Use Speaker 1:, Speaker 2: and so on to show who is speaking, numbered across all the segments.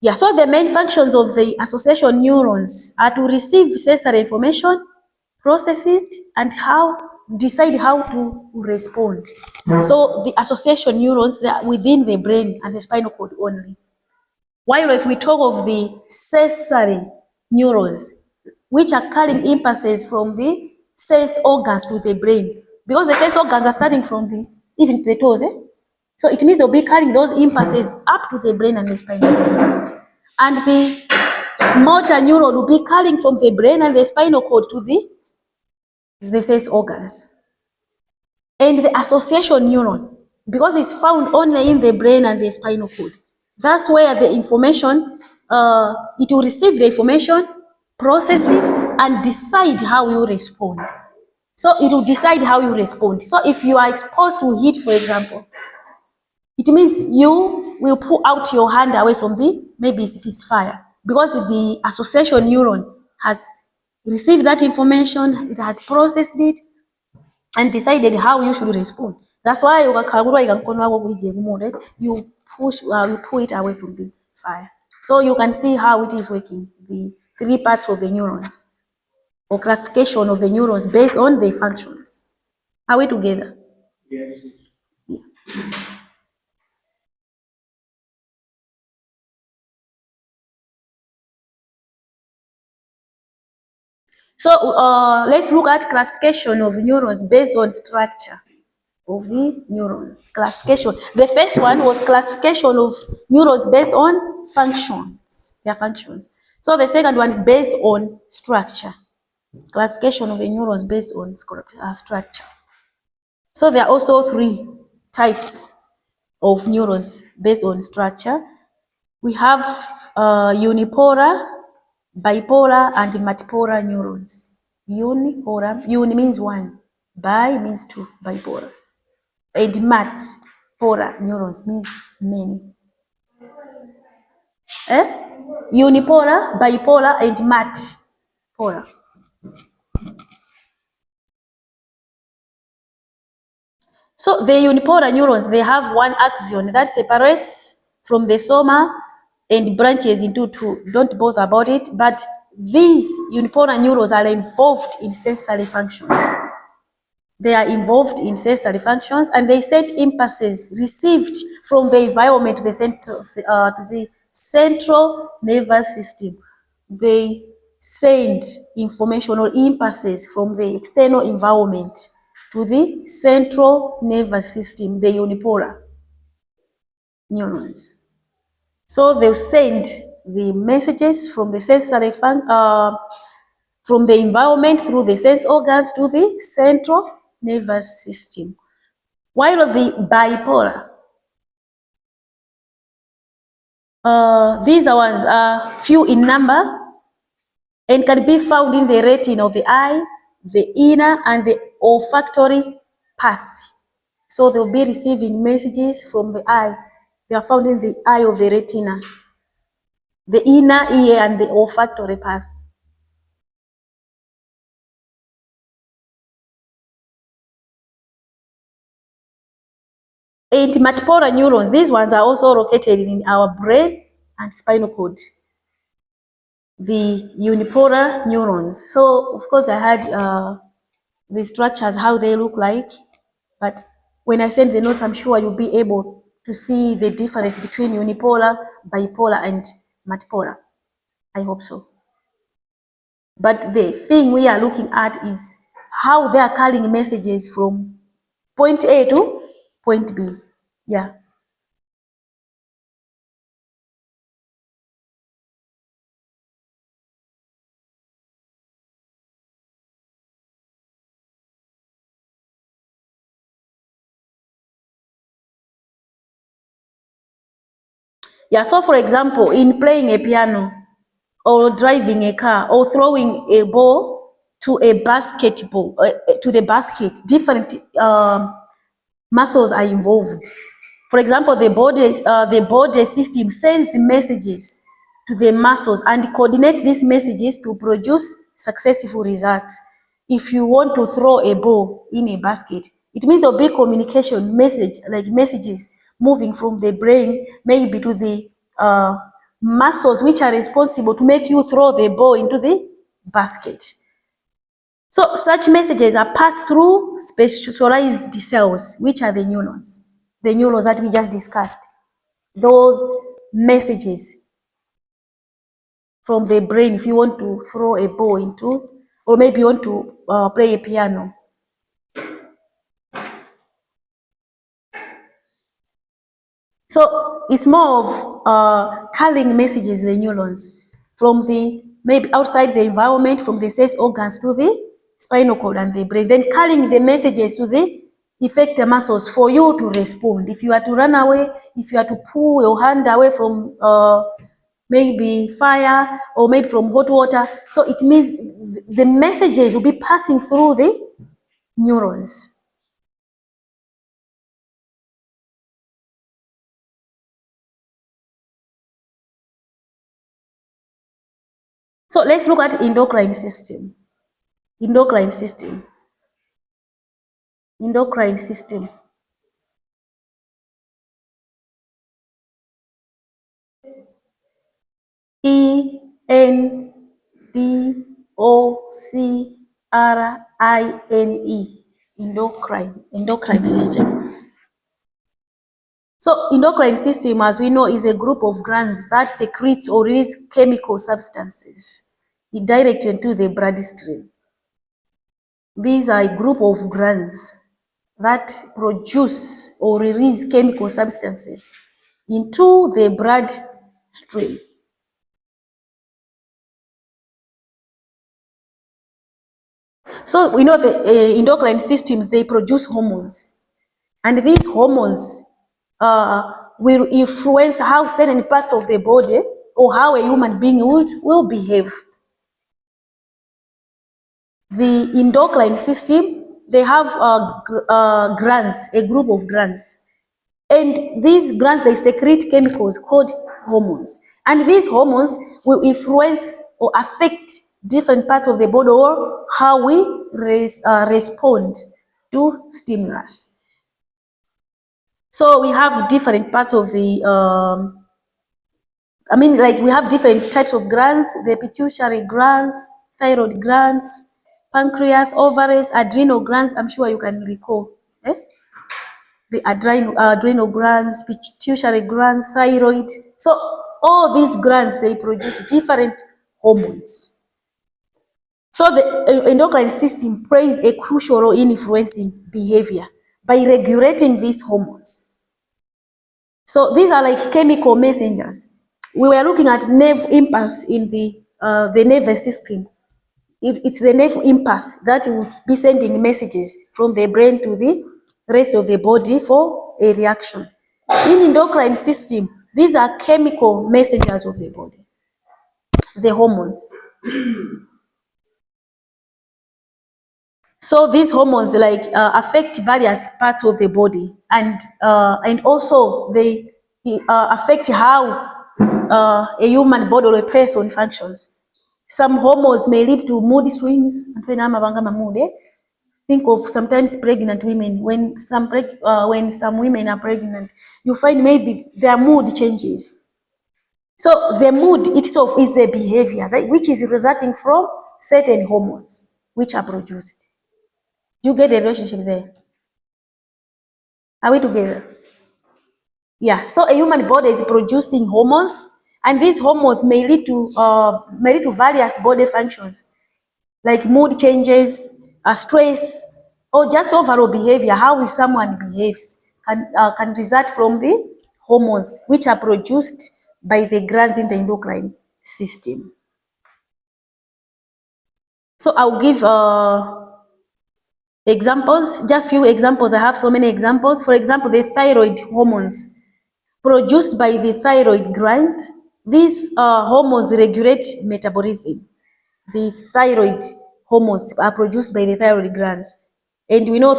Speaker 1: Yeah, so the main functions of the association neurons are to receive sensory information, process it, and decide how to respond. So the association neurons, they are within the brain and the spinal cord only. While if we talk of the sensory neurons, which are carrying impulses from the sense organs to the brain, because the sense organs are starting from the even the toes, so it means they'll be carrying those impulses up to the brain and the spinal cord. And the motor neuron will be carrying from the brain and the spinal cord to the sense organs. And the association neuron, because it's found only in the brain and the spinal cord, that's where the information, it will receive the information, process it, and decide how you respond. So it will decide how you respond. So if you are exposed to heat, for example, it means you will pull out your hand away from maybe if it's fire, because the association neuron has received that information, it has processed it, and decided how you should respond. That's why you pull it away from the fire. So you can see how it is working, the three parts of the neurons, or classification of the neurons based on the functions. Are we together? Yes. Yeah. So let's look at classification of neurons based on structure of the neurons. Classification. The first one was classification of neurons based on functions, their functions. So the second one is based on structure. Classification of the neurons based on structure. So there are also three types of neurons based on structure. We have unipolar, bipolar, and multipolar neurons. Unipolar, uni means one, bi means two, bipolar. And multipolar neurons means many. Unipolar, bipolar, and multipolar. So the unipolar neurons, they have one axon that separates from the soma and branches into two. Don't bother about it, but these unipolar neurons are involved in sensory functions. They are involved in sensory functions, and they send impulses received from the environment to the central nervous system. They send information or impulses from the external environment to the central nervous system, the unipolar neurons. So they'll send the messages from the sensory from the environment through the sense organs to the central nervous system. While the bipolar, these ones are few in number and can be found in the retina of the eye, the inner and the olfactory path. So they'll be receiving messages from the eye. They are found in the eye of the retina, the inner ear and the olfactory path. And multipolar neurons, these ones are also located in our brain and spinal cord. The unipolar neurons. So of course I had the structures, how they look like, but when I send the notes, I'm sure you'll be able to see the difference between unipolar, bipolar, and multipolar. I hope so. But the thing we are looking at is how they are carrying messages from point A to point B. Yeah. Yeah, so for example, in playing a piano or driving a car or throwing a ball to a basketball, to the basket, different muscles are involved. For example, the body system sends messages to the muscles and coordinates these messages to produce successful results. If you want to throw a ball in a basket, It means there'll be communication messages moving from the brain maybe to the muscles which are responsible to make you throw the ball into the basket. So such messages are passed through specialized cells, which are the neurons. The neurons that we just discussed. Those messages from the brain, if you want to throw a ball into, or maybe you want to play a piano. So it's more of carrying messages, the neurons, from the maybe outside the environment, from the sense organs to the spinal cord and the brain, then carrying the messages to the effector muscles for you to respond. If you are to run away, if you are to pull your hand away from maybe fire or maybe from hot water, so it means the messages will be passing through the neurons. So let's look at endocrine system. Endocrine system. Endocrine system. ENDOCRINE. Endocrine system. So endocrine system, as we know, is a group of glands that secretes or release chemical substances directed to the bloodstream. These are a group of glands that produce or release chemical substances into the bloodstream. So we know the endocrine systems, they produce hormones. And these hormones will influence how certain parts of the body or how a human being will behave. The endocrine system, they have glands, a group of glands. And these glands, they secrete chemicals called hormones. And these hormones will influence or affect different parts of the body or how we respond to stimulus. So we have different parts of the, we have different types of glands, the pituitary glands, thyroid glands, pancreas, ovaries, adrenal glands. I'm sure you can recall. The adrenal glands, pituitary glands, thyroid. So all these glands, they produce different hormones. So the endocrine system plays a crucial role in influencing behavior by regulating these hormones. So these are like chemical messengers. We were looking at nerve impulse in the nervous system. It's the nerve impulse that would be sending messages from the brain to the rest of the body for a reaction. In endocrine system, these are chemical messengers of the body, the hormones. So these hormones affect various parts of the body, and also they affect how a human body or a person functions. Some hormones may lead to mood swings. Think of sometimes pregnant women. When some women are pregnant, you find maybe their mood changes. So the mood itself is a behavior, right, which is resulting from certain hormones which are produced. Do you get the relationship there? Are we together? Yeah. So a human body is producing hormones, and these hormones may lead to various body functions, like mood changes, stress, or just overall behavior. How someone behaves can result from the hormones which are produced by the glands in the endocrine system. So I'll give examples, just few examples. I have so many examples. For example, the thyroid hormones produced by the thyroid gland. These hormones regulate metabolism. The thyroid hormones are produced by the thyroid glands. And we know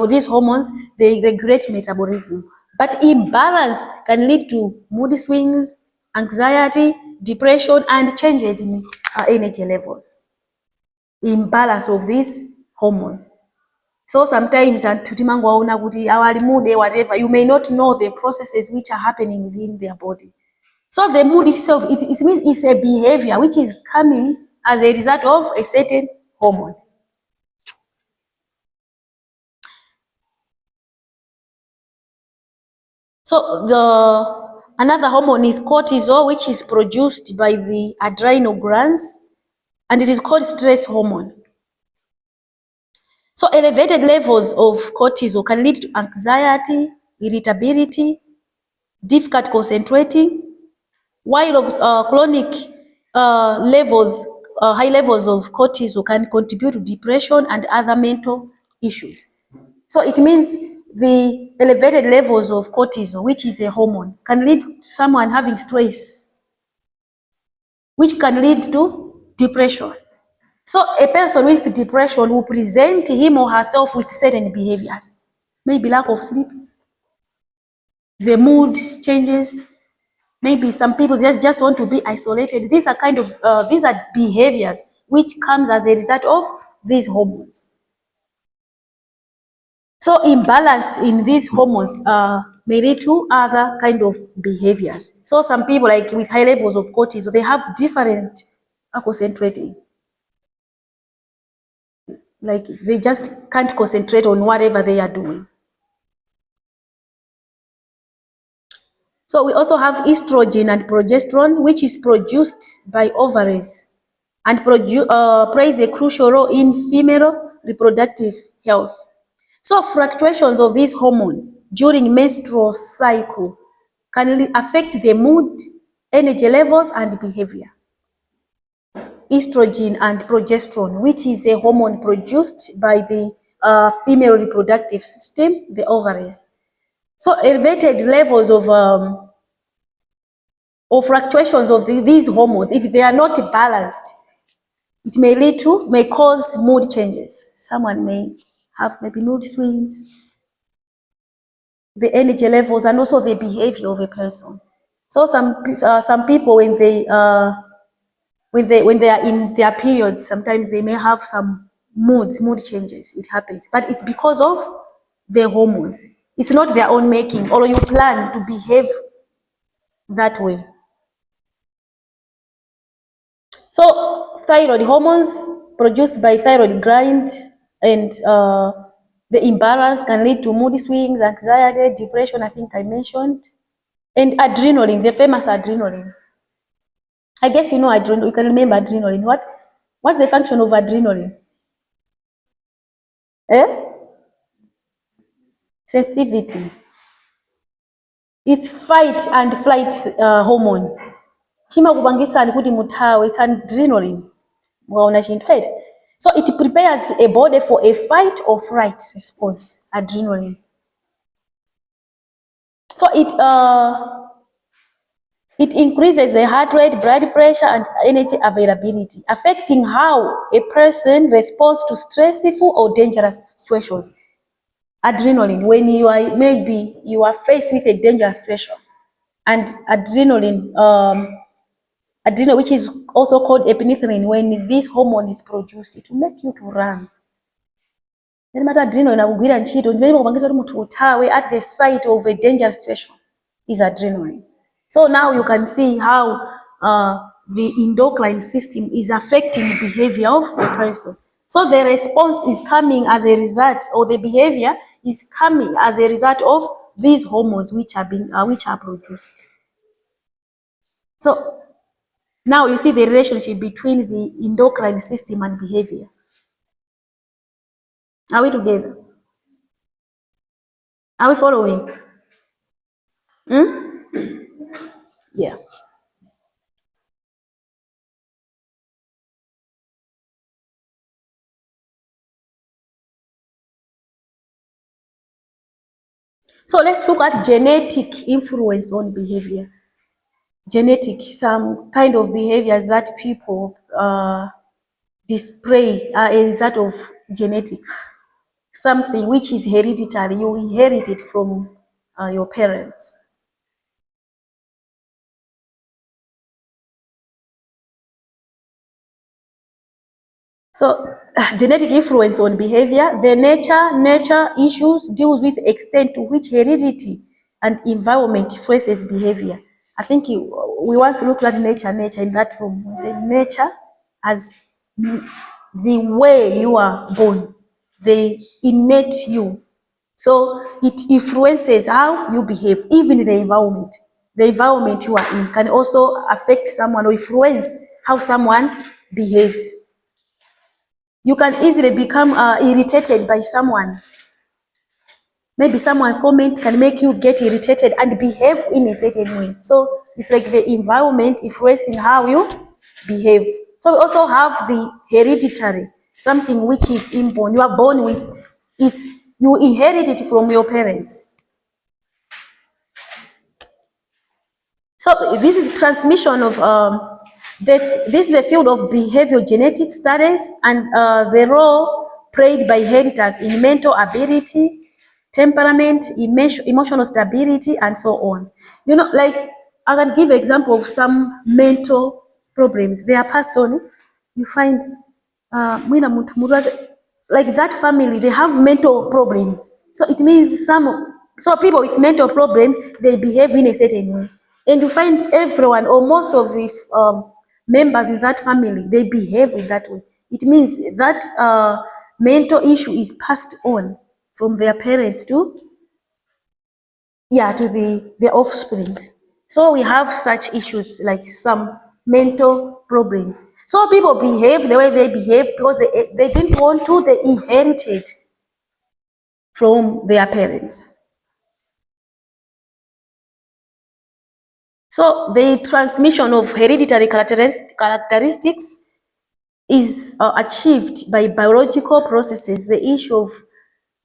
Speaker 1: these hormones, they regulate metabolism. But imbalance can lead to mood swings, anxiety, depression, and changes in energy levels. Imbalance of these hormones. So sometimes timangoona kuti our mood whatever, you may not know the processes which are happening within their body. So the mood itself, it means it's a behavior which is coming as a result of a certain hormone. So another hormone is cortisol, which is produced by the adrenal glands, and it is called stress hormone. So elevated levels of cortisol can lead to anxiety, irritability, difficult concentrating, while chronic levels, high levels of cortisol can contribute to depression and other mental issues. So it means the elevated levels of cortisol, which is a hormone, can lead to someone having stress, which can lead to depression. So a person with depression will present him or herself with certain behaviors, maybe lack of sleep, the mood changes, maybe some people just want to be isolated. These are these are behaviors which comes as a result of these hormones. So imbalance in these hormones may lead to other kind of behaviors. So some people, like with high levels of cortisol, they have different concentrating. Like they just can't concentrate on whatever they are doing. So we also have estrogen and progesterone, which is produced by ovaries and plays a crucial role in female reproductive health. So fluctuations of this hormone during menstrual cycle can affect the mood, energy levels, and behavior. Estrogen and progesterone, which is a hormone produced by the female reproductive system, the ovaries. So elevated levels of or fluctuations of these hormones, if they are not balanced, it may cause mood changes. Someone may have maybe mood swings, the energy levels, and also the behavior of a person. So some people, when they are in their periods, sometimes they may have some mood changes. It happens, but it's because of the hormones. It's not their own making, or you plan to behave that way. So thyroid hormones produced by thyroid gland and the imbalance can lead to mood swings, anxiety, depression, I think I mentioned, and adrenaline, the famous adrenaline. I guess you know adrenaline, you can remember adrenaline. What's the function of adrenaline? Eh? Sensitivity. It's fight and flight hormone. Chimakupangisa kuti muthawe, it's adrenaline. So it prepares a body for a fight or flight response, adrenaline. So it increases the heart rate, blood pressure, and energy availability, affecting how a person responds to stressful or dangerous situations. Adrenaline, when you are faced with a dangerous situation, and adrenaline, which is also called epinephrine, when this hormone is produced, it will make you to run. Adrenaline akugwira ntchito zimene zimapangitsa kuti munthu uthawe at the sight of a dangerous situation is adrenaline. So now you can see how the endocrine system is affecting the behavior of a person. So the response is coming as a result, or the behavior is coming as a result of these hormones which are produced. So now you see the relationship between the endocrine system and behavior. Are we together? Are we following? Yeah. So let's look at genetic influence on behavior. Genetic, some kind of behaviors that people display are a result of genetics. Something which is hereditary, you inherit it from your parents. So, genetic influence on behavior. The nature issues deals with the extent to which heredity and environment influences behavior. I think we once looked at nature in that room. We said nature as the way you are born, the innate you. So it influences how you behave, even the environment. The environment you are in can also affect someone or influence how someone behaves. You can easily become irritated by someone. Maybe someone's comment can make you get irritated and behave in a certain way. So it's like the environment influencing how you behave. So we also have the hereditary, something which is inborn. You are born with it. You inherit it from your parents. So this is the transmission of this is the field of behavioral genetic studies and the role played by inheritors in mental ability, temperament, emotional stability, and so on. You know, like I can give example of some mental problems. They are passed on. You find mwina muntu like that family, they have mental problems. So it means so people with mental problems, they behave in a certain way. And you find everyone or most of these members in that family, they behave in that way. It means that mental issue is passed on from their parents to, yeah, to the offspring. So we have such issues like some mental problems. So people behave the way they behave because they didn't want to, they inherited from their parents. So the transmission of hereditary characteristics is achieved by biological processes. The issue of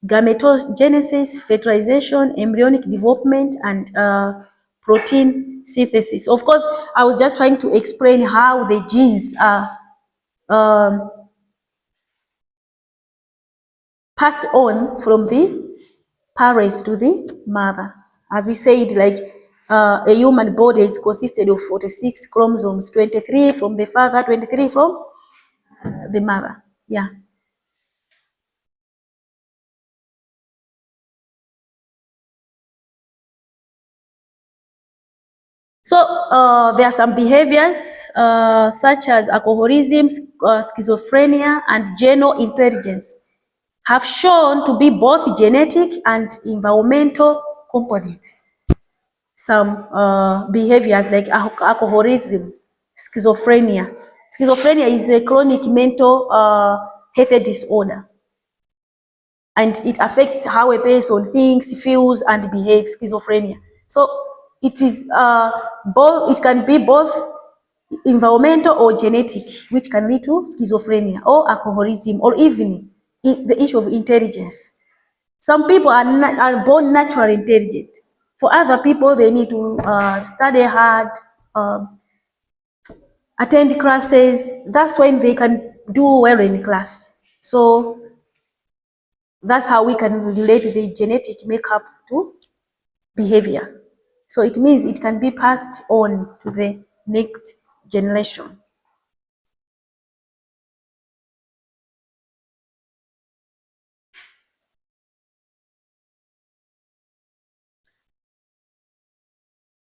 Speaker 1: gametogenesis, fertilization, embryonic development, and protein synthesis. Of course, I was just trying to explain how the genes are um, passed on from the parents to the mother. As we said, like a human body is consisted of 46 chromosomes, 23 from the father, 23 from the mother. Yeah. So there are some behaviors such as alcoholism, schizophrenia, and general intelligence have shown to be both genetic and environmental components. Some behaviors like alcoholism, schizophrenia. Schizophrenia is a chronic mental health disorder, and it affects how a person thinks, feels, and behaves. Schizophrenia. So it is both. It can be both environmental or genetic, which can lead to schizophrenia or alcoholism, or even the issue of intelligence. Some people are born naturally intelligent. For other people, they need to study hard, attend classes. That's when they can do well in class. So that's how we can relate the genetic makeup to behavior. So it means it can be passed on to the next generation.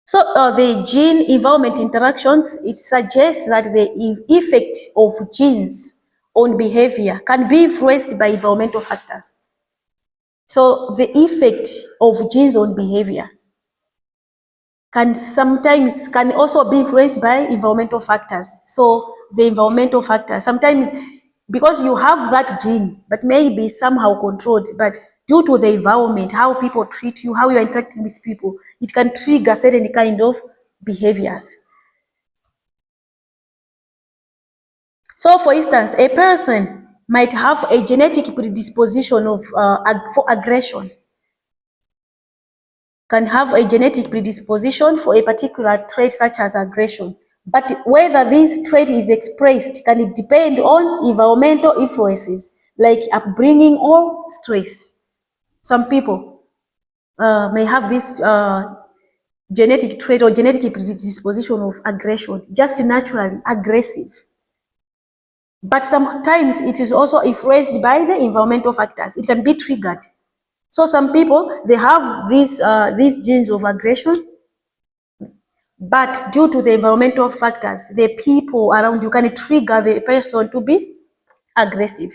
Speaker 1: So the gene-environment interactions, it suggests that the effect of genes on behavior can be influenced by environmental factors. So the effect of genes on behavior can also be influenced by environmental factors. So the environmental factors, sometimes because you have that gene, but maybe somehow controlled, but due to the environment, how people treat you, how you're interacting with people, it can trigger certain kind of behaviors. So for instance, a person might have a genetic predisposition for aggression, can have a genetic predisposition for a particular trait such as aggression. But whether this trait is expressed can depend on environmental influences like upbringing or stress. Some people may have this genetic trait or genetic predisposition of aggression, just naturally aggressive. But sometimes it is also influenced by the environmental factors. It can be triggered. So some people, they have these genes of aggression, but due to the environmental factors, the people around you can trigger the person to be aggressive.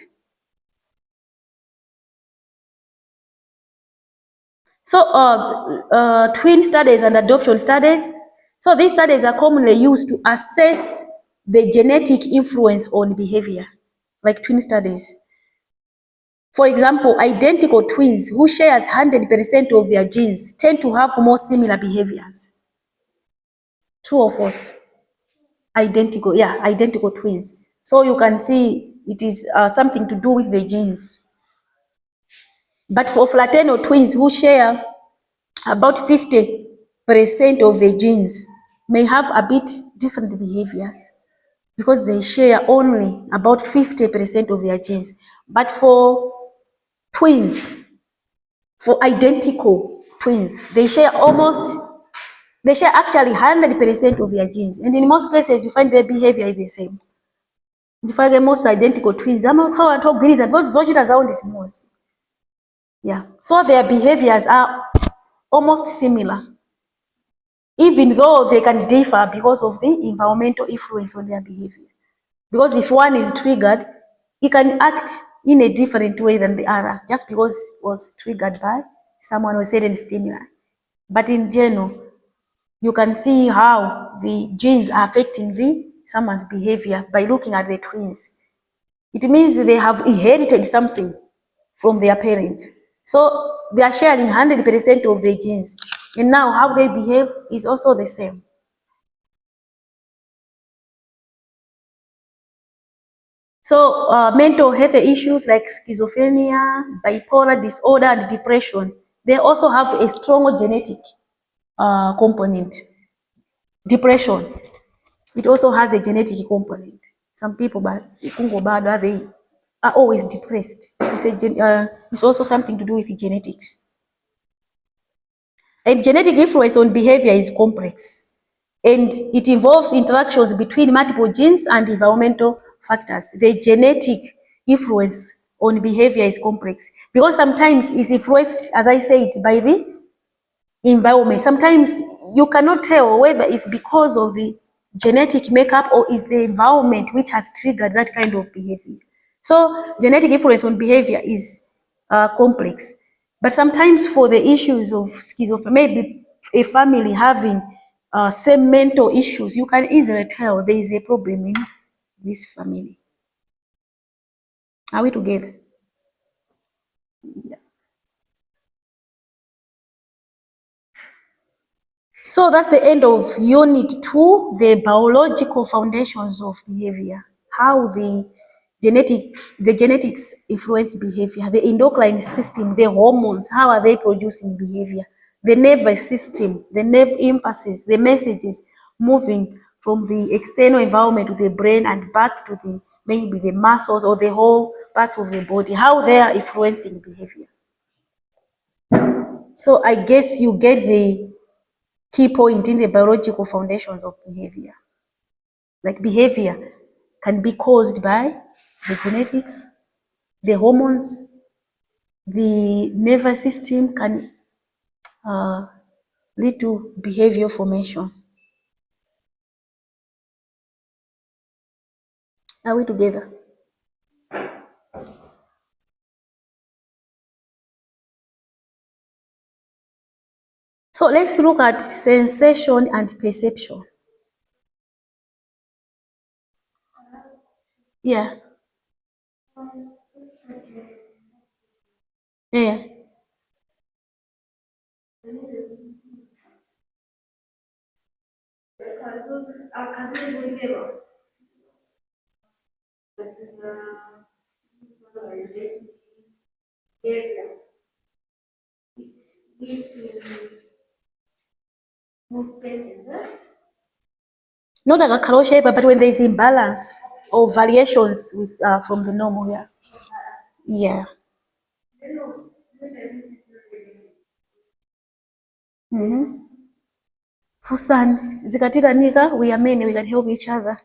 Speaker 1: So twin studies and adoption studies. So these studies are commonly used to assess the genetic influence on behavior, like twin studies. For example, identical twins who shares 100% of their genes tend to have more similar behaviors. True or false? Identical, yeah, identical twins. So you can see it is something to do with the genes. But for fraternal twins who share about 50% of the genes may have a bit different behaviors because they share only about 50% of their genes. But for twins, for identical twins, they share actually 100% of their genes. And in most cases, you find their behavior is the same. You find most identical twins. I'm not how to because zochita zawo ndi zimodzi. Yeah. So their behaviors are almost similar, even though they can differ because of the environmental influence on their behavior. Because if one is triggered, he can act in a different way than the other, just because it was triggered by someone with certain stimuli. But in general, you can see how the genes are affecting someone's behavior by looking at the twins. It means they have inherited something from their parents. So they are sharing 100% of their genes. And now how they behave is also the same. So mental health issues like schizophrenia, bipolar disorder, and depression, they also have a strong genetic component. Depression, it also has a genetic component. Some people, but they are always depressed. It's also something to do with genetics. And genetic influence on behavior is complex, and it involves interactions between multiple genes and environmental factors. The genetic influence on behavior is complex because sometimes it's influenced, as I said, by the environment. Sometimes you cannot tell whether it's because of the genetic makeup or is the environment which has triggered that kind of behavior. So genetic influence on behavior is complex. But sometimes for the issues of schizophrenia, maybe a family having same mental issues, you can easily tell there is a problem in this family. Are we together? Yeah. So that's the end of Unit 2, the biological foundations of behavior, how the genetics influence behavior, the endocrine system, the hormones, how are they producing behavior, the nervous system, the nerve impulses, the messages moving from the external environment to the brain and back to maybe the muscles or the whole parts of the body, how they are influencing behavior. So I guess you get the key point in the biological foundations of behavior. Like behavior can be caused by the genetics, the hormones, the nervous system can lead to behavior formation. Are we together? So let's look at sensation and perception. Yeah. Yeah. Not like a color shape, but when there is imbalance or variations with from the normal. Yeah. Yeah. Mm-hmm. Fusan, zikatika nika, we are men, we can help each other.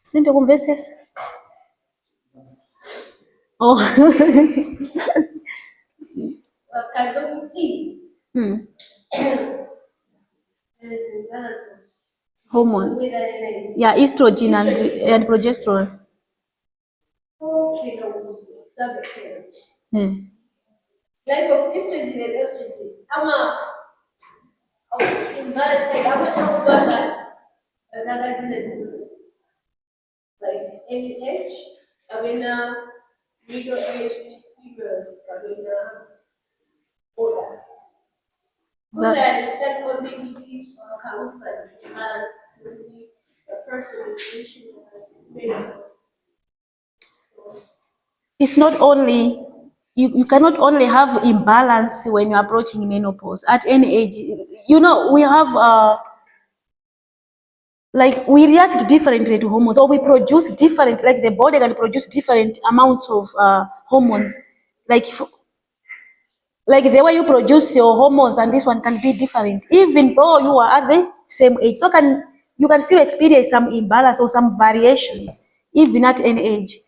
Speaker 1: Sinto conversas. Oh. Hmm. Hormones. Yeah, estrogen and progesterone. Hmm. It's not only you cannot only have imbalance when you're approaching menopause at any age. We have like we react differently to hormones, or we produce different, like the body can produce different amounts of hormones, like like the way you produce your hormones and this one can be different even though you are at the same age. So you can still experience some imbalance or some variations even at any age.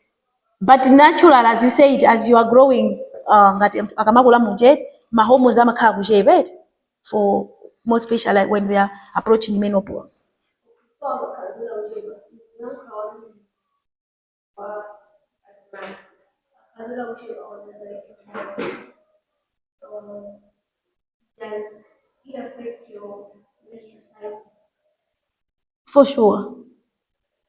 Speaker 1: But natural, as you said, as you are growing, ngati akamakula muje, ma hormones amakhala kuchepet for more special like when they are approaching menopause. For sure.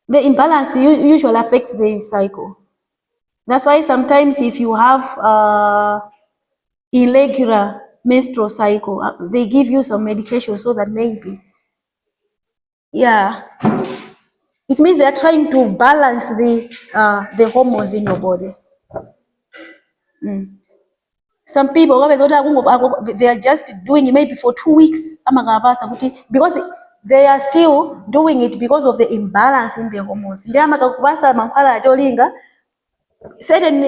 Speaker 1: The imbalance usually affects the cycle. That's why sometimes if you have irregular menstrual cycle, they give you some medication so that maybe, yeah, it means they are trying to balance the hormones in your body. Some people always they are just doing it maybe for 2 weeks, because they are still doing it because of the imbalance in the hormones. Certain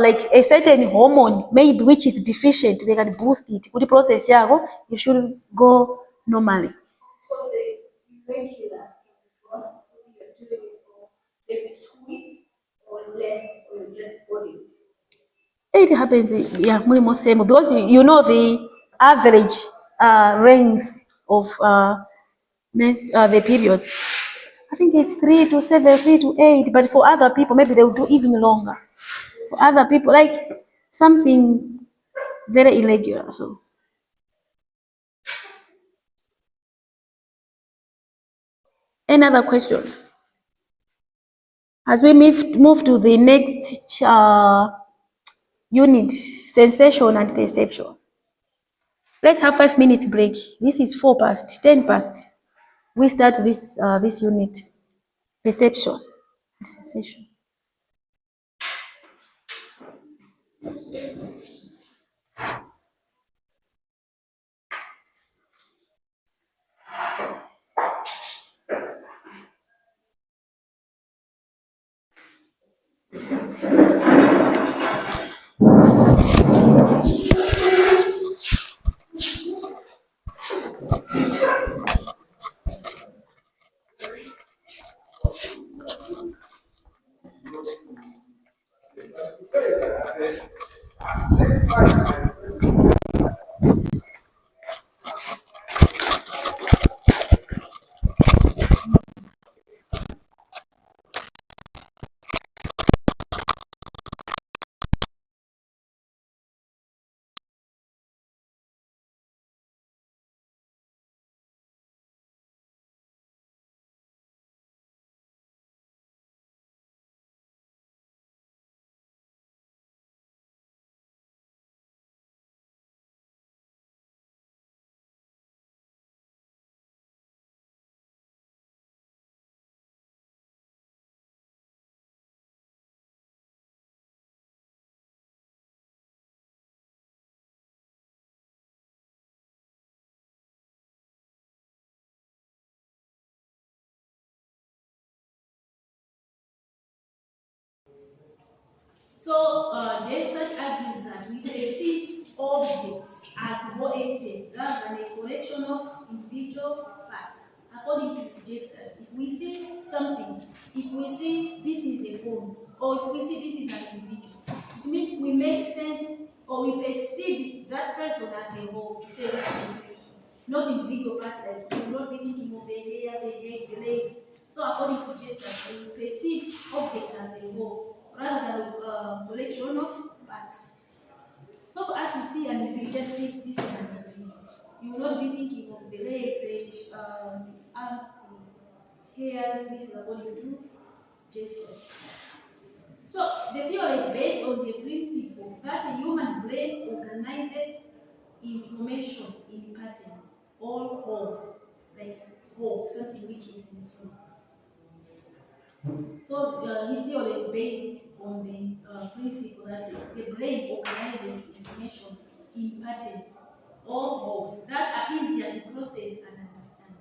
Speaker 1: like a certain hormone maybe which is deficient, they can boost it. Kuti process yako, you should go normally. It happens, yeah, more same because you know the average length of the periods. I think it's 3 to 7, 3 to 8, but for other people maybe they will do even longer. For other people, like something very irregular. So, another question. As we move to the next unit, sensation and perception. Let's have 5 minutes break. This is 4 past, 10 past. We start this unit, perception and sensation. So, J-Stat argues that we perceive objects as raw entities rather than a collection of individual parts. According to J-Stat, if we see something, if we see this is a phone, or if we see this is an individual, it means we make sense or we perceive that person as a whole, to say this is a person, not individual parts, like we will not be thinking of the hair, the head, the legs. So according to J-Stat, we perceive objects as a whole rather than a collection of parts. So for us to see, and if you just see this is an individual, you will not be thinking of the legs, the arms, the hairs. This is according to J-Stat. So the theory is based on the principle that a human brain organizes information in patterns or wholes, like whole, something which is in flow. So his theory is based on the principle that the brain organizes information in patterns or wholes that are easier to process and understand.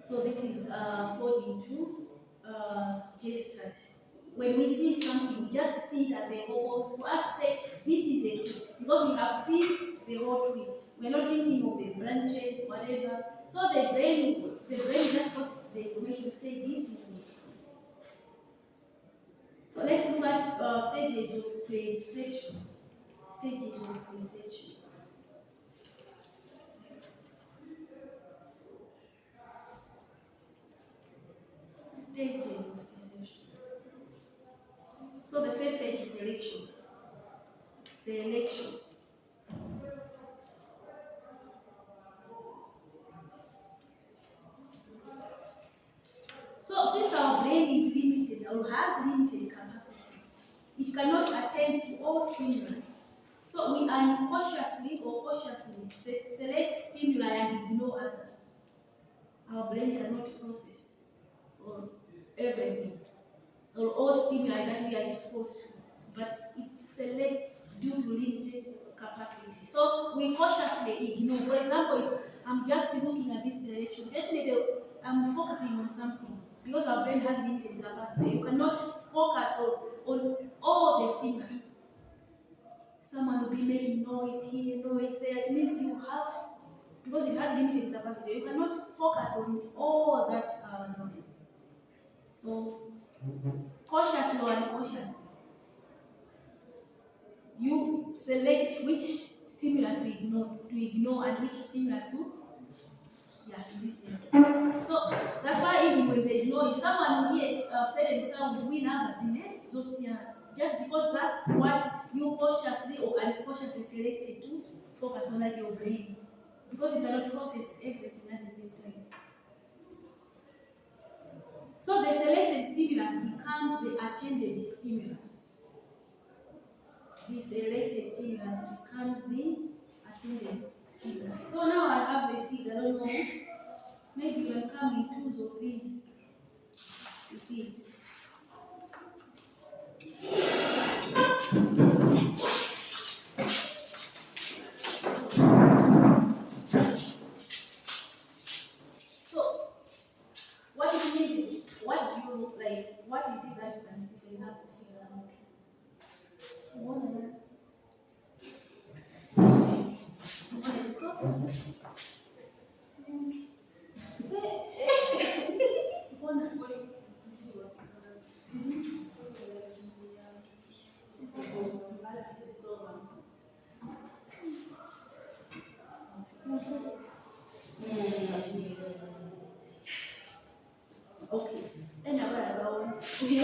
Speaker 1: So this is according to J-Stat. When we see something, we just see it as a whole. For us to say this is a tree, because we have seen the whole tree. We're not thinking of the branches, whatever. So the brain just processes the information to say this is a tree. So let's look at stages of perception. Stages of perception. Stages of perception. So the first stage is selection. Selection. So since our brain is limited or has limited capacity, it cannot attend to all stimuli. So we unconsciously or cautiously select stimuli and ignore others. Our brain cannot process everything or all stimuli that we are exposed to, but it selects due to limited capacity. So we cautiously ignore. For example, if I'm just looking at this direction, definitely I'm focusing on something because our brain has limited capacity. You cannot focus on all the stimuli. Someone will be making noise here, noise there. It means you have, because it has limited capacity, you cannot focus on all that noise. So cautiously or uncautiously, you select which stimulus to ignore and which stimulus to listen. So that's why even when there is noise, someone will hear certain sound between others in it, just because that's what you cautiously or unconsciously selected to focus on, like your brain, because it cannot process everything at the same time. So the selected stimulus becomes the attended stimulus. The selected stimulus becomes the attended stimulus. So now I have a figure, I don't know, maybe you can come in twos of these to see it. So what it means is, what do you look like? What is it that you can see? For example, figure out. Okay. And now as our what do you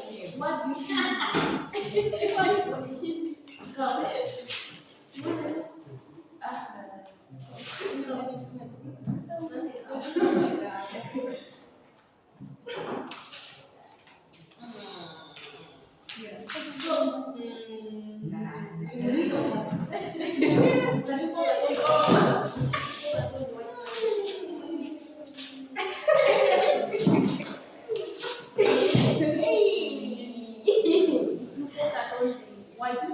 Speaker 1: think? What condition? White.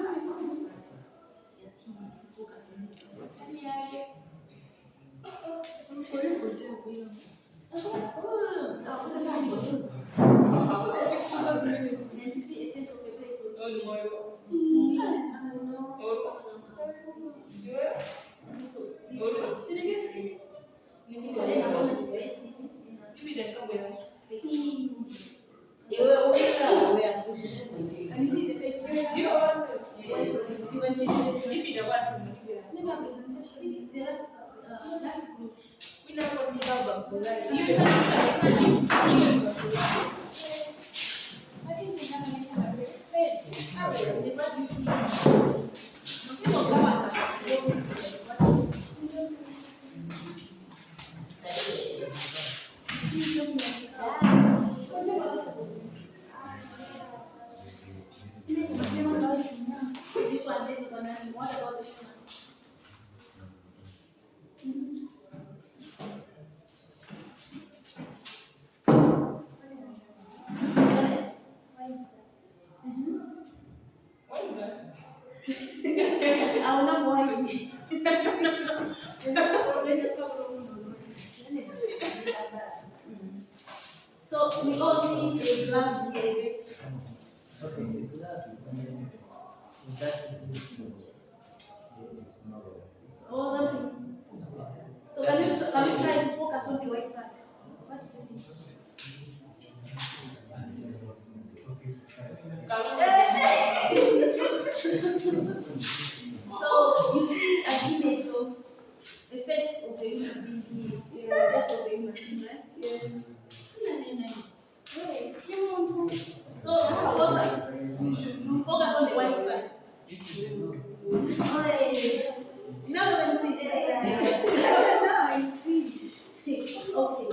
Speaker 1: So we all see a glass here. Or something. So can you try to focus on the white part? What do you see? So you see an image of the face of the human being, the face of the human being, right? Yes. So focus on the white part. You know when you see okay.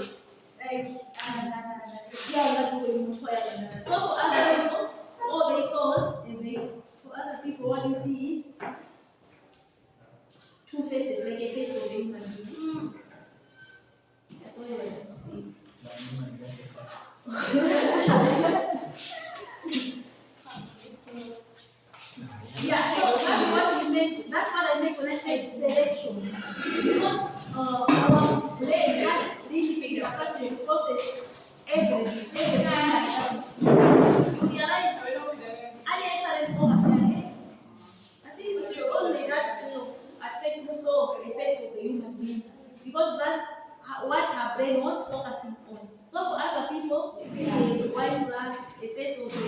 Speaker 1: So for other people, all they saw was a face. For other people, what you see is two faces, like a face of a human being. That's only when you see it. Yeah, so that's what we make. That's what I make when I say selection. Because our brain has limited capacity to process everything that you realize. And I started focusing again. I think it's only that at first we saw the face of the human being because that's what her brain was focusing on. So for other people, you see the wine glass, the face of the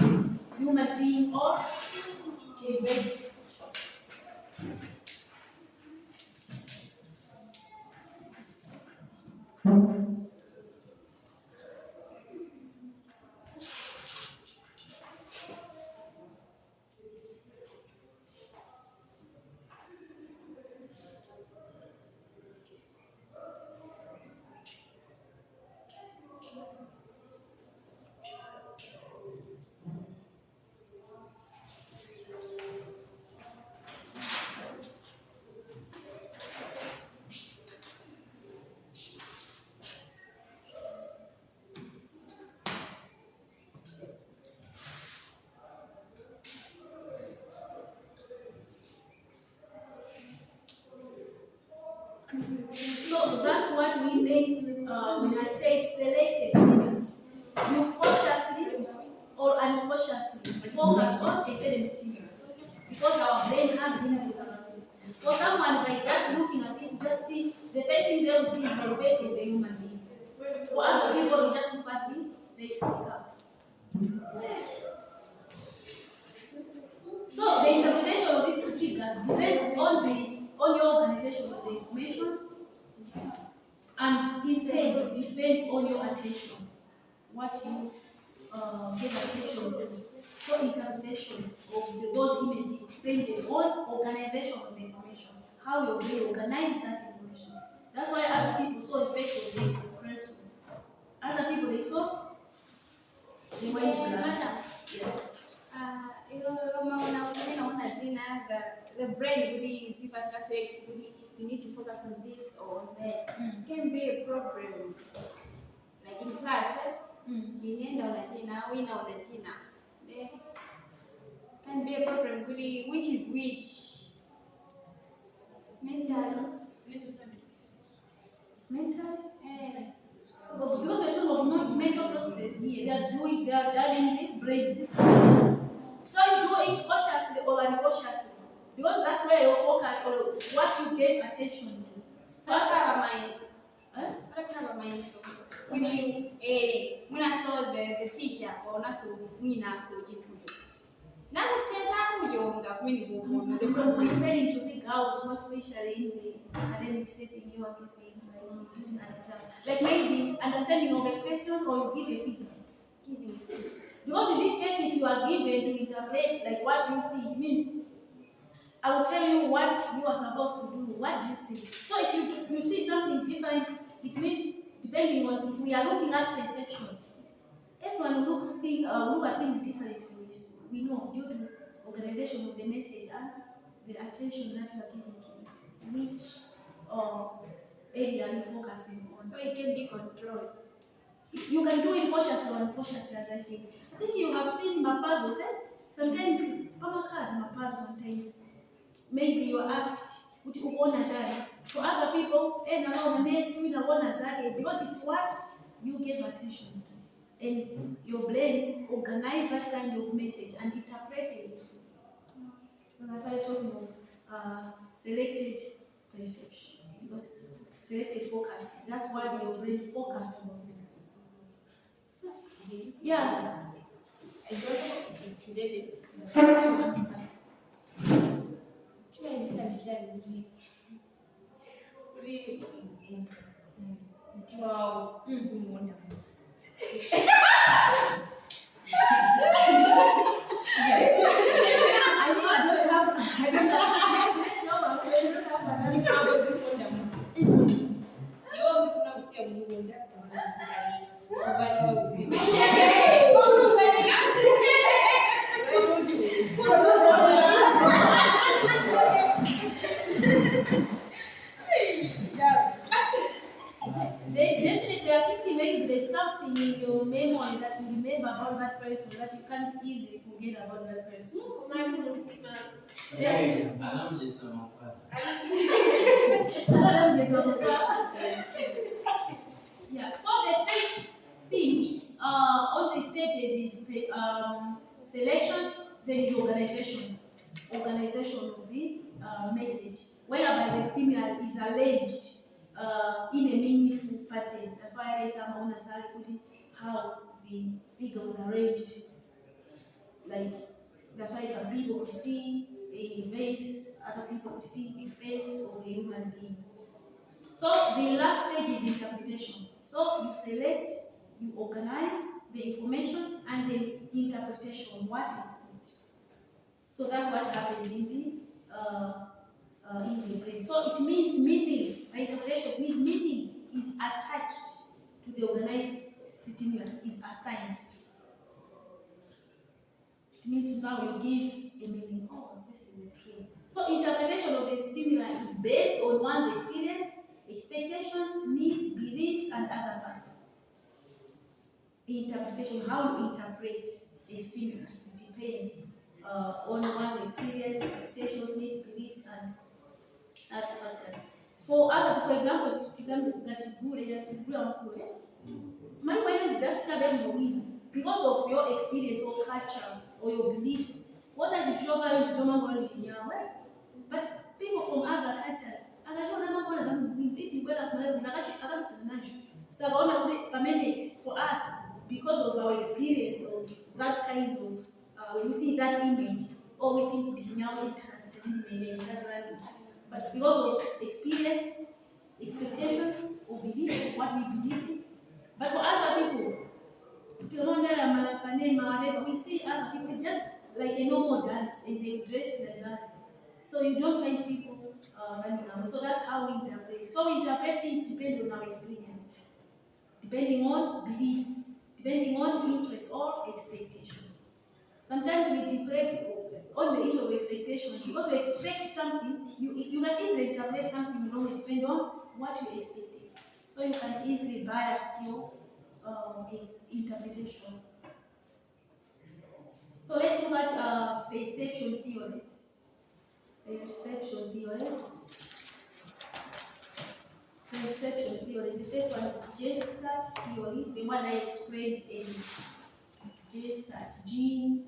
Speaker 1: human being, or a face. So that's what we meant when I said select stimulus. You cautiously or unconsciously focus on a certain stimulus because our brain has limited capacities. For someone, by just looking at it, just see the first thing they will see is the face of the human being. For other people, you just look at the face of the cup. So the interpretation of these two figures depends on your organization of the information. And intent depends on your attention, what you give attention to. So interpretation of those images depends on organization of the information, how your brain organize that information. That's why other people saw a face of the person. Other people they saw the white glass. Yeah.
Speaker 2: The brain really is if I can say really you need to focus on this or on that. Can be a problem. Like in class, in can be a problem really which is which. Mental.
Speaker 1: But because we're talking of mental processes here, they are having the brain. So you do it focus on what you gave attention to.
Speaker 2: Patakhala mayeso. Patakhala mayeso. Kuli munaso the teacher or naso mwinaso chinthucho. Nakuthetha kuyo ngakumini kubono the problem.
Speaker 1: I'm failing to figure out what especially in the academic setting you are giving, like when you're doing an exam. Like maybe understanding of a question or you give a feedback. Because in this case, if you are given to interpret like what you see, it means I will tell you what you are supposed to do. What do you see? So if you see something different, it means depending on if we are looking at perception, everyone will look at things differently. We know due to organization of the message and the attention that you are giving to it, which area are you focusing on.
Speaker 2: So it can be controlled.
Speaker 1: You can do it cautiously or unconsciously, as I say. I think you have seen puzzles, eh? Sometimes, puzzles sometimes. Maybe you are asked, for other people, because it's what you gave attention to. And your brain organize that kind of message and interpret it. So that's why I'm talking of selected perception. Because selected focus. That's why your brain focuses on it. Yeah.
Speaker 2: I don't know if it's related to the first one. Wow.
Speaker 1: Definitely, I think maybe there's something in your memory that you remember about that person that you can't easily forget about that person. Yeah. So the first thing on the stages is selection, then is organization. Organization of the message, whereby the stimuli is arranged in a meaningful pattern. That's why I say I'm putting how the figure was arranged. Like that's why some people could see a vase, other people could see a face of a human being. So the last stage is interpretation. So you select, you organize the information, and then interpretation. What is it? So that's what happens in the brain. So it means meaning. By interpretation, it means meaning is attached to the organized stimuli, is assigned. It means now you give a meaning. Oh, this is the true. So interpretation of the stimuli is based on one's experience, expectations, needs, beliefs, and other factors. Interpretation, how you interpret a stimuli, it depends on one's experience, expectations, needs, beliefs, and other factors. For example, because of your experience or culture or your beliefs, what does it show you? But people from other cultures, for us, because of our experience of that kind of, when we see that image, or we think but because of experience, expectations, or beliefs, what we believe in. But for other people, we see other people, it's just like a normal dance, and they dress like that. So you don't find people running around. So that's how we interpret. So we interpret things depending on our experience, depending on beliefs, depending on interests or expectations. Sometimes we interpret on the issue of expectation, because we expect something, you can easily interpret something wrong depending on what you expected. So you can easily bias your interpretation. So let's look at perception theories. Perception theories. Perception theory. The first one is Gestalt theory, the one I explained in Gestalt. Gestalt.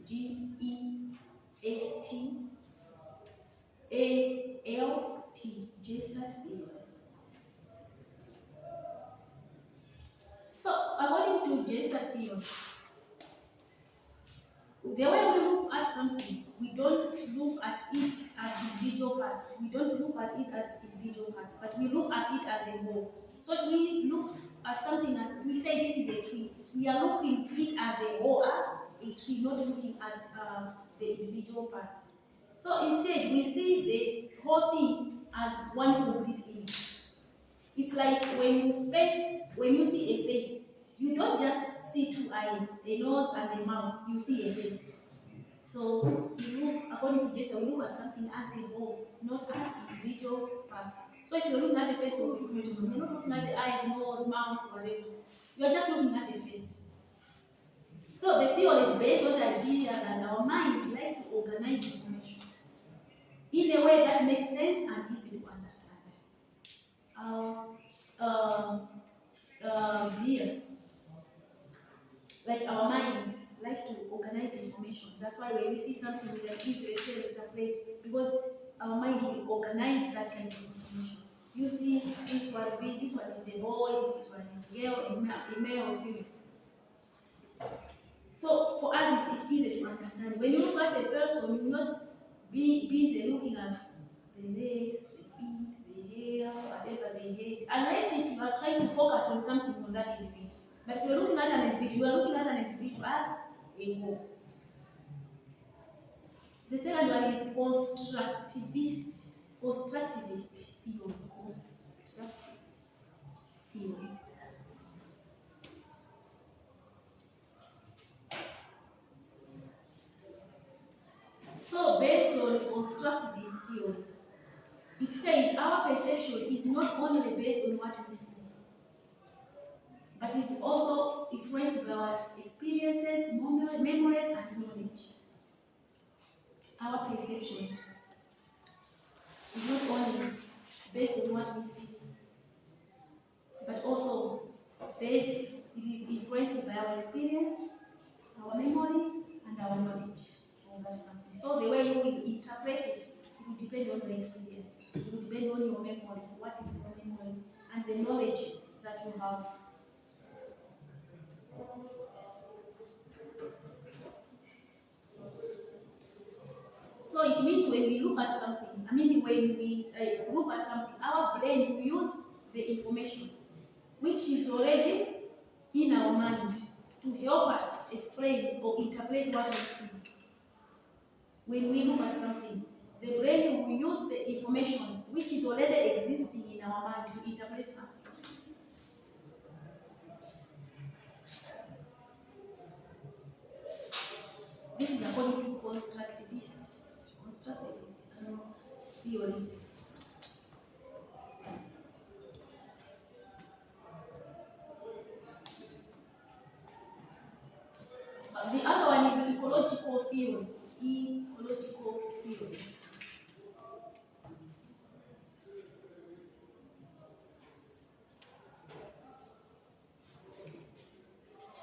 Speaker 1: Gestalt. theory. The way we look at something, we don't look at it as individual parts. We don't look at it as individual parts, but we look at it as a whole. So if we look at something and we say this is a tree, we are looking at it as a whole, as a tree, not looking at the individual parts. So instead, we see the whole thing as one complete image. It's like when you see a face, you don't just see two eyes, a nose and a mouth, you see a face. So you look, according to Jason, we look at something as a whole, not as individual parts. So if you're looking at the face of a person, you're not looking at the eyes, nose, mouth, whatever. You're just looking at a face. So the theory is based on the idea that our minds like to organize information in a way that makes sense and easy to understand. Idea, like our minds like to organize information. That's why when we see something we can easily interpret, because our mind will organize that kind of information. You see, this one is a boy, this one is a girl, a male or female. So for us, it's easy to understand. When you look at a person, you will not be busy looking at the legs, the feet, the hair, whatever they hate, unless if you are trying to focus on something on that individual. But if you're looking at an individual, you are looking at an individual as a whole. The second one is constructivist theory. Constructivist theory. So based on constructivist theory, it says our perception is not only based on what we see, but it is also influenced by our experiences, memories, and knowledge. Our perception is not only based on what we see, but also it is influenced by our experience, our memory, and our knowledge. So the way you will interpret it will depend on your experience. It will depend on your memory, what is your memory, and the knowledge that you have. So it means when we look at something, when we look at something, our brain will use the information which is already in our mind to help us explain or interpret what we see. When we look at something, the brain will use the information which is already existing in our mind to interpret something. This is according to constructivist theory. The other one is ecological theory. Ecological theory.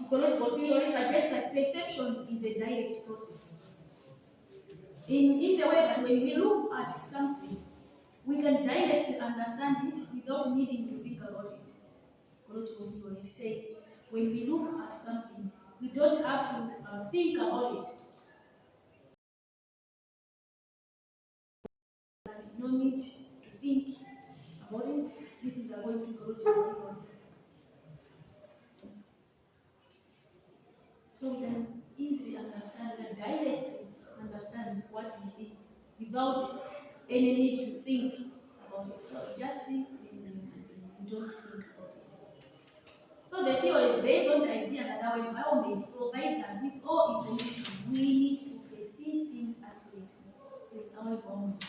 Speaker 1: Ecological theory suggests that perception is a direct process. In the way that when we look at something, we can directly understand it without needing to think about it. Ecological theory, it says, when we look at something, we don't have to think about it. No need to think about it. This is according to ecological theory. So we can easily understand and directly understand what we see without any need to think about it. So you just see and you don't think about it. So the theory is based on the idea that our environment provides us with all information we need to perceive things accurately. Our environment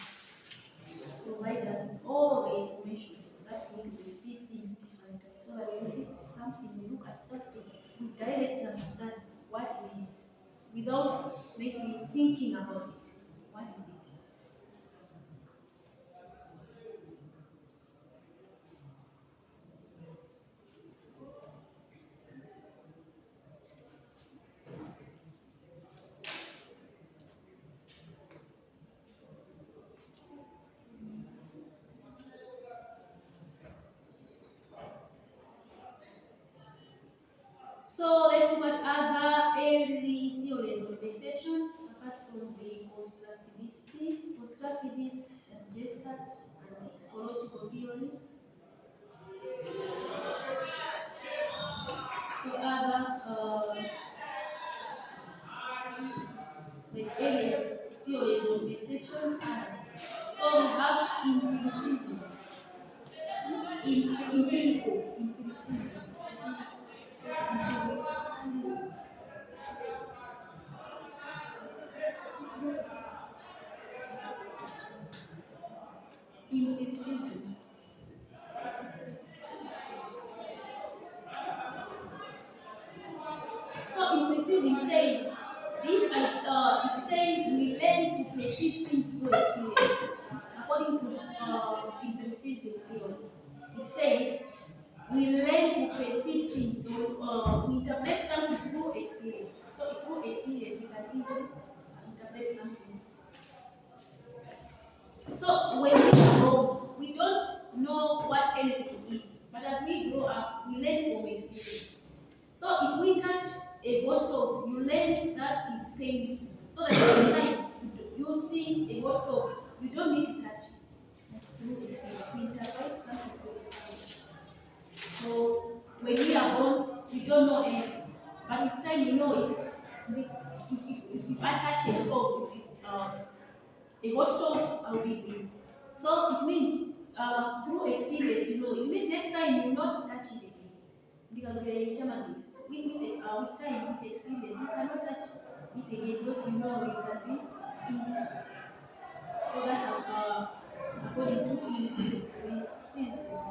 Speaker 1: provides us with all the information that we need to perceive things differently. So that when we see something, we look at something, we directly understand what it is without maybe thinking about it. What is it? So let's look at other early theories of perception, apart from the constructivist and Gestalt and ecological theory. So other like earliest theories of perception are, so we have empiricism, empiricism, empiricism. So empiricism says this. It says we learn to perceive things through experience. According to empiricism theory, it says we learn to perceive things. So we interpret something through experience. So through experience, we can easily interpret something. So when we are born, we don't know what anything is, but as we grow up, we learn from experience. So if we touch a ghost stove, you learn that it's painful. So that next time you see a ghost stove, you don't need to touch it through experience. We interpret something through experience. So when we are born, we don't know anything. But with time, you know if I touch a stove, if it's a ghost stove, I'll be dead. So it means through experience, you know, it means next time you will not touch it again. With time, with experience, you cannot touch it again because you know you can be injured. So that's according to empiricism.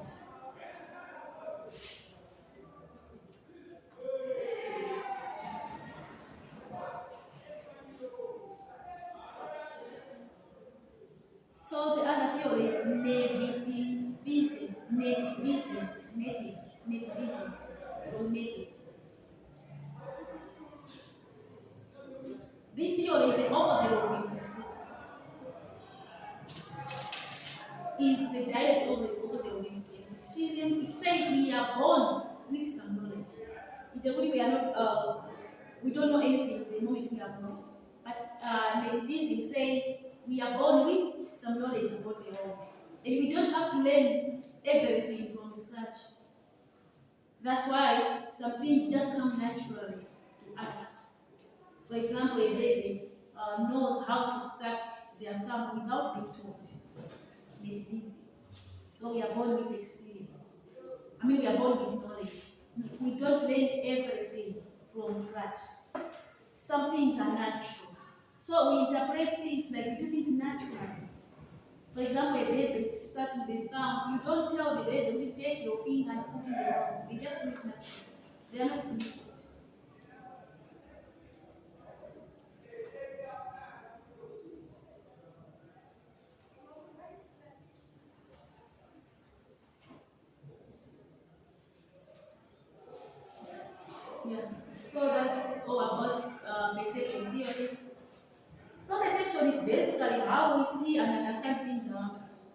Speaker 1: So the other theory is nativism, from native. This theory is the opposite of empiricism. Is the direct opposite of empiricism. It says we are born with some knowledge. We are not. We don't know anything the moment we are born. But nativism says we are born with some knowledge about the world, and we don't have to learn everything from scratch. That's why some things just come naturally to us. For example, a baby knows how to suck their thumb without being taught. Nativism. So we are born with experience. We are born with knowledge. We don't learn everything from scratch. Some things are natural. So we interpret things like we do things naturally. For example, a baby sucking the thumb, you don't tell the baby to take your finger and put it in the mouth. They just do it naturally. They are not doing it. Yeah. So that's all about perception theories. So perception is basically how we see and understand things around us.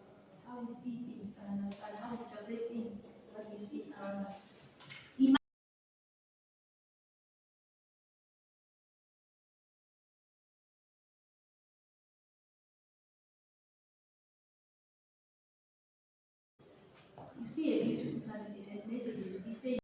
Speaker 1: How we see things and understand how we interpret things that we see around us. You see a beautiful sunset and basically you'll be saying,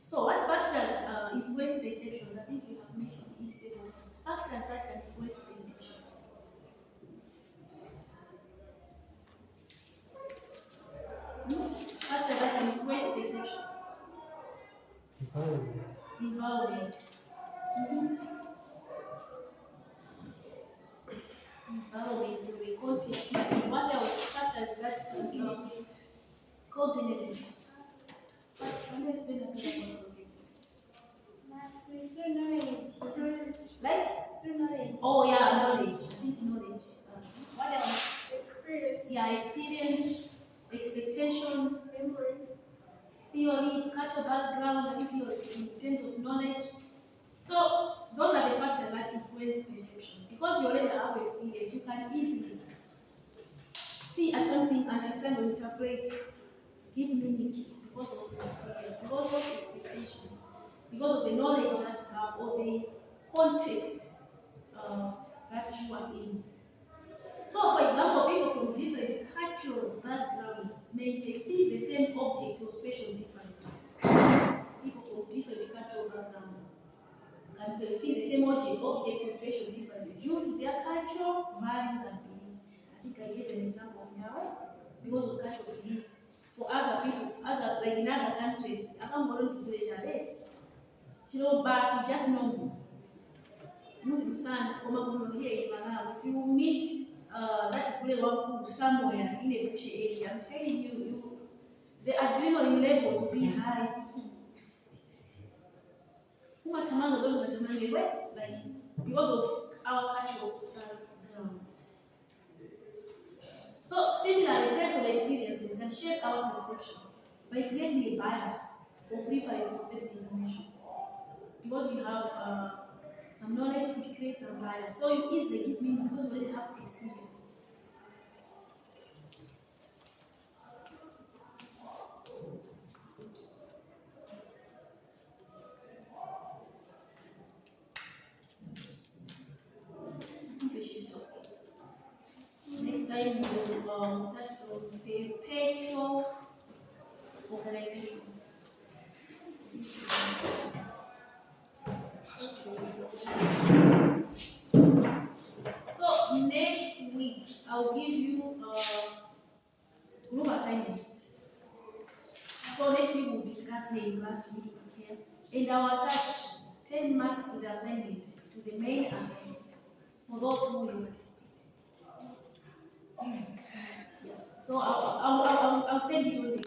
Speaker 1: so what factors influence perceptions? I think you have mentioned it several times. Factors that can influence perception. Factors that can influence perception. Environment. Mhm. Environment, the context, like what else? Factors that cognitive. Cognitive. Can you explain a bit about cognitive? Like?
Speaker 2: Through knowledge.
Speaker 1: Oh yeah, knowledge. I think knowledge. What else?
Speaker 2: Experience.
Speaker 1: Yeah, experience, expectation. expectations, theory, cultural background, I think in terms of knowledge. So those are the factors that influence perception. Because you already have experience, you can easily see a something and just kind of interpret, give meaning to it because of your experience, because of expectations, because of the knowledge that you have or the context that you are in. So, for example, people from different cultural backgrounds may perceive the same object or special differently. People from different cultural backgrounds can perceive the same object or special differently due to their cultural values and beliefs. I think I gave an example of Yahweh because of cultural beliefs. For other people, like in other countries, I can't go to the Jabet. You know, but just know. Muslim son, here in Malawi. If you meet that one somewhere in a bush area, I'm telling you, the adrenaline levels will be high. Like because of our cultural background. So similarly, personal experiences can shape our perception by creating a bias or preference for certain information. Because you have some knowledge, it creates a bias. So you easily give meaning because you already have experience. Next time we will start from perpetual organization. So next week I'll give you group assignments. So next week we'll discuss the class we need to prepare, and I'll attach 10 marks to the assignment, to the main assignment, for those who will participate. So I'll send it on the